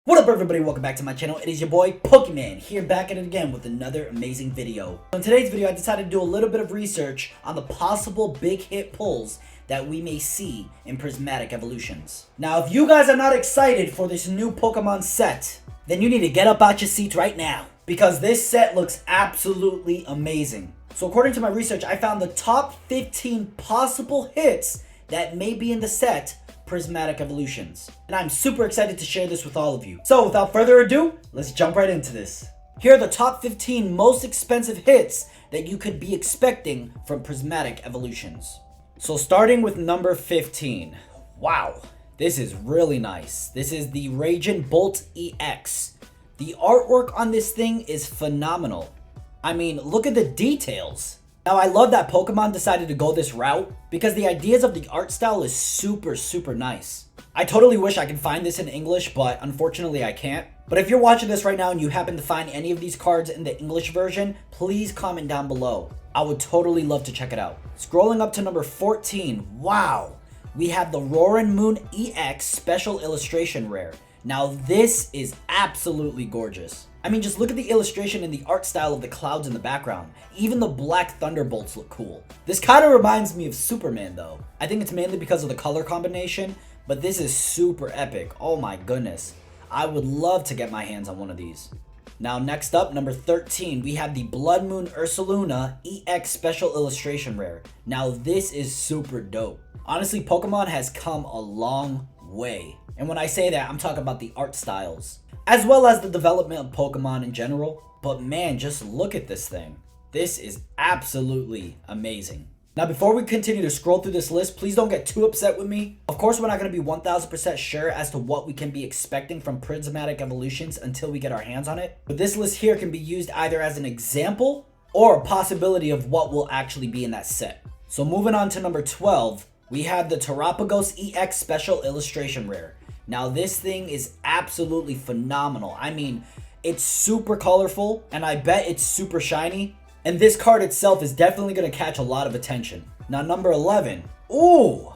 What up everybody, welcome back to my channel. It is your boy Pokemon here, back at it again with another amazing video. In today's video I decided to do a little bit of research on the possible big hit pulls that we may see in Prismatic Evolutions. Now if you guys are not excited for this new Pokemon set, then you need to get up out your seats right now, because this set looks absolutely amazing. So according to my research, I found the top 15 possible hits that may be in the set Prismatic Evolutions, and I'm super excited to share this with all of you. So without further ado, let's jump right into this. Here are the top 15 most expensive hits that you could be expecting from Prismatic Evolutions. So starting with number 15. Wow, this is really nice. This is the Raging Bolt EX. The artwork on this thing is phenomenal. I mean, look at the details. Now I love that Pokemon decided to go this route because the ideas of the art style is super nice. I totally wish I could find this in English, but unfortunately I can't. But if you're watching this right now and you happen to find any of these cards in the English version, please comment down below. I would totally love to check it out. Scrolling up to number 14, wow. We have the Roaring Moon EX Special Illustration Rare. Now this is absolutely gorgeous. I mean, just look at the illustration and the art style of the clouds in the background. Even the black thunderbolts look cool. This kind of reminds me of Superman though. I think it's mainly because of the color combination, but this is super epic. Oh my goodness. I would love to get my hands on one of these. Now next up, number 13, we have the Blood Moon Ursaluna EX Special Illustration Rare. Now this is super dope. Honestly, Pokemon has come a long way. And when I say that, I'm talking about the art styles, as well as the development of Pokemon in general. But man, just look at this thing. This is absolutely amazing. Now before we continue to scroll through this list, please don't get too upset with me. Of course, we're not going to be 1000% sure as to what we can be expecting from Prismatic Evolutions until we get our hands on it. But this list here can be used either as an example or a possibility of what will actually be in that set. So moving on to number 12, we have the Terapagos EX Special Illustration Rare. Now this thing is absolutely phenomenal. I mean, it's super colorful and I bet it's super shiny. And this card itself is definitely going to catch a lot of attention. Now number 11. Ooh,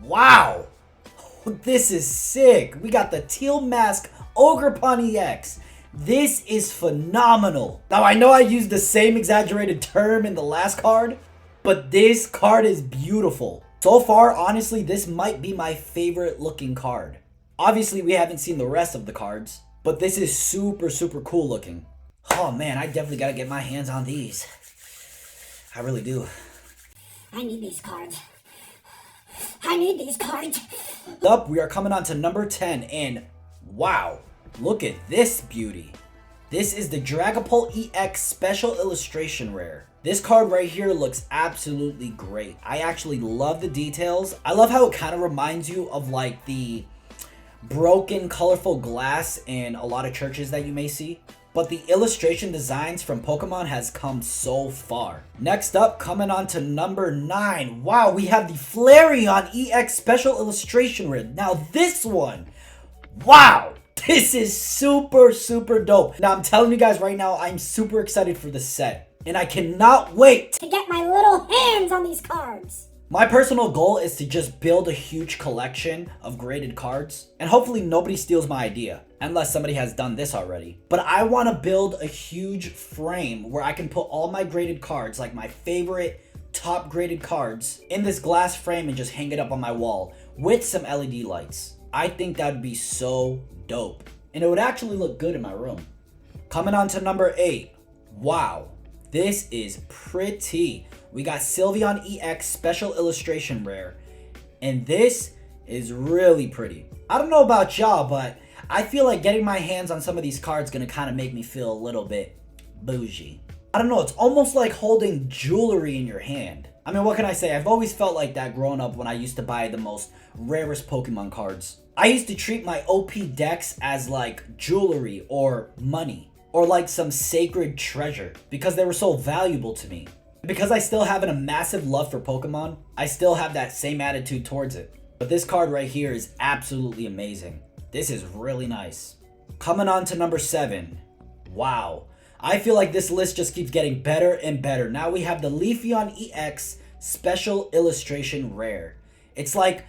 wow. This is sick. We got the Teal Mask Ogerpon EX. This is phenomenal. Now I know I used the same exaggerated term in the last card, but this card is beautiful. So far, honestly, this might be my favorite looking card. Obviously, we haven't seen the rest of the cards, but this is super cool looking. Oh man, I definitely gotta get my hands on these. I really do. I need these cards. I need these cards. Up, we are coming on to number 10, and wow, look at this beauty. This is the Dragapult EX Special Illustration Rare. This card right here looks absolutely great. I actually love the details. I love how it kind of reminds you of like the broken colorful glass in a lot of churches that you may see. But the illustration designs from Pokemon has come so far. Next up, coming on to number 9. Wow, we have the Flareon EX Special Illustration Rare. Now this one, wow, this is super dope. Now I'm telling you guys right now, I'm super excited for this set. And I cannot wait to get my little hands on these cards. My personal goal is to just build a huge collection of graded cards, and hopefully nobody steals my idea, unless somebody has done this already. But I want to build a huge frame where I can put all my graded cards, like my favorite top graded cards, in this glass frame and just hang it up on my wall with some LED lights. I think that would be so dope, and it would actually look good in my room. Coming on to number 8. Wow, this is pretty. We got Sylveon EX Special Illustration Rare, and this is really pretty. I don't know about y'all, but I feel like getting my hands on some of these cards gonna kind of make me feel a little bit bougie. I don't know, it's almost like holding jewelry in your hand. I mean, what can I say? I've always felt like that growing up when I used to buy the most rarest Pokemon cards. I used to treat my OP decks as like jewelry or money, or like some sacred treasure, because they were so valuable to me. Because I still have a massive love for Pokemon, I still have that same attitude towards it. But this card right here is absolutely amazing. This is really nice. Coming on to number 7. Wow. I feel like this list just keeps getting better and better. Now we have the Leafeon EX Special Illustration Rare. It's like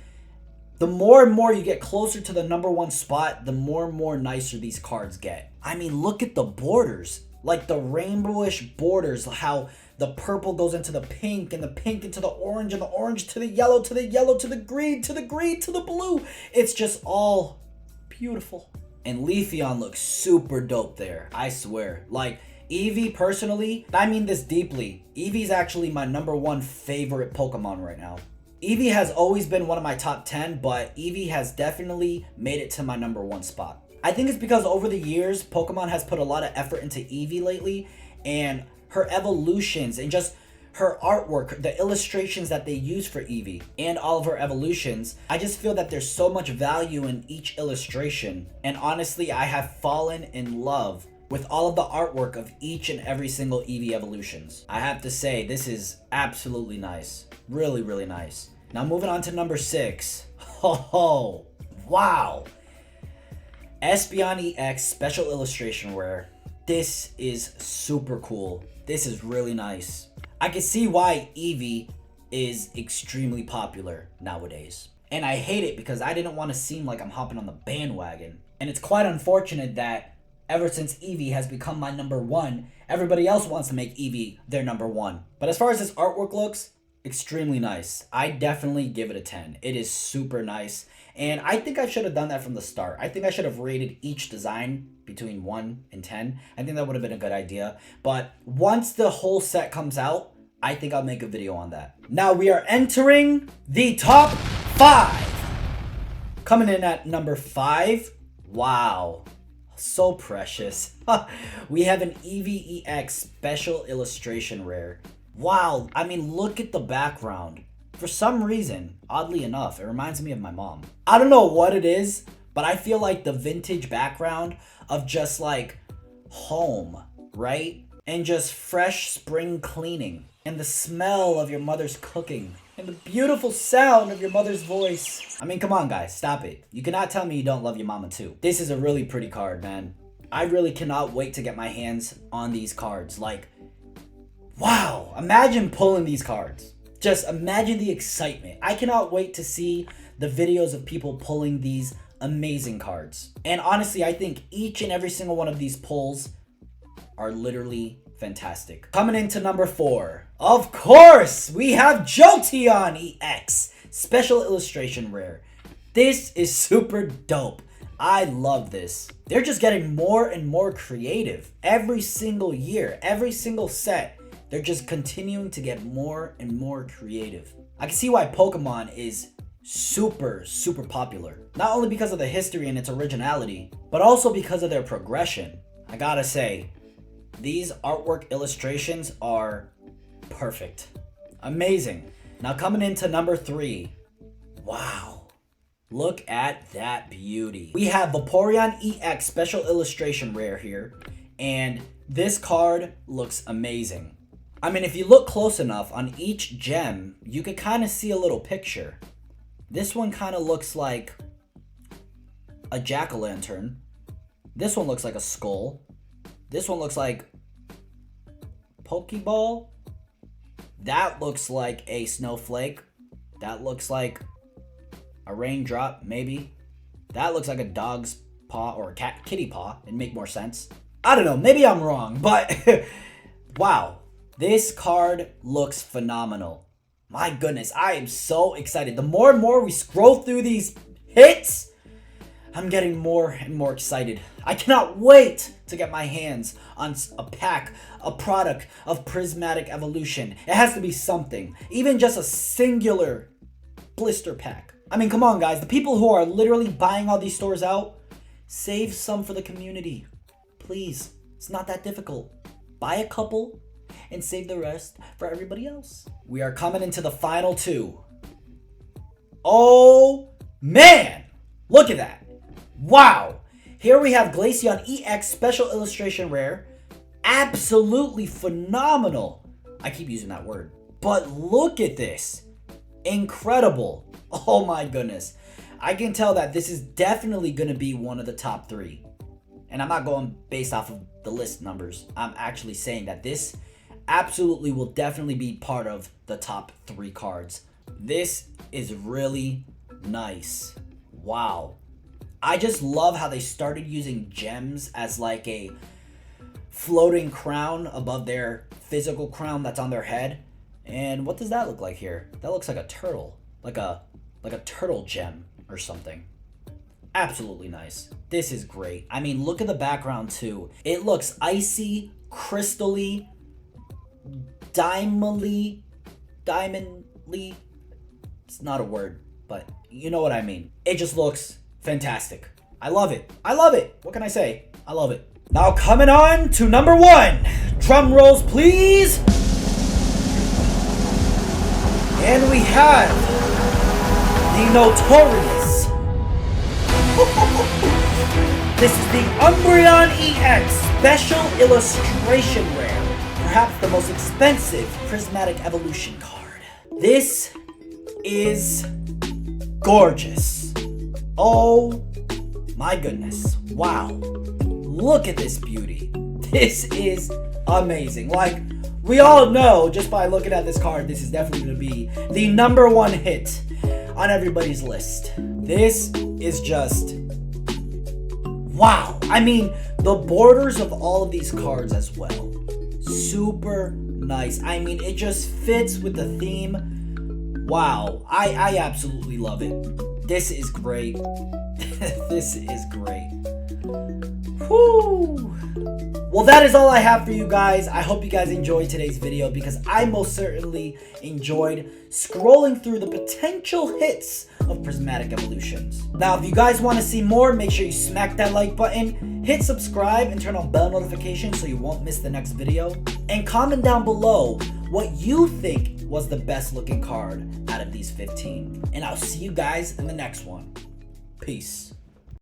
The more and more you get closer to the number one spot, the more and more nicer these cards get. I mean, look at the borders. Like the rainbowish borders, how the purple goes into the pink, and the pink into the orange, and the orange to the yellow, to the yellow, to the green, to the green, to the blue. It's just all beautiful. And Leafeon looks super dope there, I swear. Like, Eevee, personally, I mean this deeply, Eevee's actually my number one favorite Pokemon right now. Eevee has always been one of my top 10, but Eevee has definitely made it to my number one spot. I think it's because over the years, Pokemon has put a lot of effort into Eevee lately, and her evolutions and just her artwork, the illustrations that they use for Eevee and all of her evolutions, I just feel that there's so much value in each illustration. And honestly, I have fallen in love with all of the artwork of each and every single Eevee evolutions. I have to say, this is absolutely nice. Really, really nice. Now moving on to number 6. Oh, wow. Espeon EX Special Illustration Rare. This is super cool. This is really nice. I can see why Eevee is extremely popular nowadays. And I hate it because I didn't want to seem like I'm hopping on the bandwagon. And it's quite unfortunate that ever since Eevee has become my number one, everybody else wants to make Eevee their number one. But as far as this artwork looks, extremely nice. I definitely give it a 10. It is super nice. And I think I should have done that from the start. I think I should have rated each design between 1 and 10. I think that would have been a good idea. But once the whole set comes out, I think I'll make a video on that. Now we are entering the top 5. Coming in at number 5. Wow. So precious. We have an Eevee EX Special Illustration Rare. Wow. I mean, look at the background. For some reason, oddly enough, it reminds me of my mom. I don't know what it is, but I feel like the vintage background of just like home, right? And just fresh spring cleaning. And the smell of your mother's cooking. And the beautiful sound of your mother's voice. I mean, come on, guys, stop it. You cannot tell me you don't love your mama too. This is a really pretty card, man. I really cannot wait to get my hands on these cards. Like, wow, imagine pulling these cards. Just imagine the excitement. I cannot wait to see the videos of people pulling these amazing cards. And honestly, I think each and every single one of these pulls are literally fantastic. Coming into number 4. Of course, we have Jolteon EX Special Illustration Rare. This is super dope. I love this. They're just getting more and more creative every single year, every single set. They're just continuing to get more and more creative. I can see why Pokemon is super, super popular. Not only because of the history and its originality, but also because of their progression. I gotta say, these artwork illustrations are perfect. Amazing. Now coming into number 3. Wow. Look at that beauty. We have Vaporeon EX Special Illustration Rare here. And this card looks amazing. I mean, if you look close enough on each gem, you can kind of see a little picture. This one kind of looks like a jack-o'-lantern. This one looks like a skull. This one looks like Pokeball. That looks like a snowflake. That looks like a raindrop, maybe. That looks like a dog's paw or a kitty paw. It'd make more sense. I don't know, maybe I'm wrong, but wow. This card looks phenomenal. My goodness, I am so excited. The more and more we scroll through these hits, I'm getting more and more excited. I cannot wait to get my hands on a pack, a product of Prismatic Evolution. It has to be something. Even just a singular blister pack. I mean, come on, guys. The people who are literally buying all these stores out, save some for the community. Please. It's not that difficult. Buy a couple and save the rest for everybody else. We are coming into the final 2. Oh, man. Look at that. Wow. Here we have Glaceon EX Special Illustration Rare. Absolutely phenomenal. I keep using that word. But look at this. Incredible. Oh my goodness. I can tell that this is definitely going to be one of the top 3. And I'm not going based off of the list numbers. I'm actually saying that this absolutely will definitely be part of the top 3 cards. This is really, nice. Wow. I just love how they started using gems as like a floating crown above their physical crown that's on their head. And what does that look like here? That looks like a turtle. Like a turtle gem or something. Absolutely nice. This is great. I mean, look at the background too. It looks icy, crystally, diamondly. It's not a word, but you know what I mean. It just looks fantastic. I love it. I love it. What can I say? I love it. Now coming on to number 1. Drum rolls, please. And we have the notorious. This is the Umbreon EX Special Illustration Rare. Perhaps the most expensive Prismatic Evolution card. This is gorgeous. Oh my goodness. Wow. Look at this beauty. This is amazing. Like, we all know just by looking at this card, this is definitely going to be the number 1 hit on everybody's list. This is just wow. I mean, the borders of all of these cards as well. Super nice. I mean, it just fits with the theme. Wow. I absolutely love it. This is great. This is great. Whew. Well, that is all I have for you guys. I hope you guys enjoyed today's video because I most certainly enjoyed scrolling through the potential hits of Prismatic Evolutions. Now, if you guys want to see more, make sure you smack that like button, hit subscribe, and turn on bell notifications so you won't miss the next video. And comment down below what you think was the best looking card out of these 15. And I'll see you guys in the next one. Peace.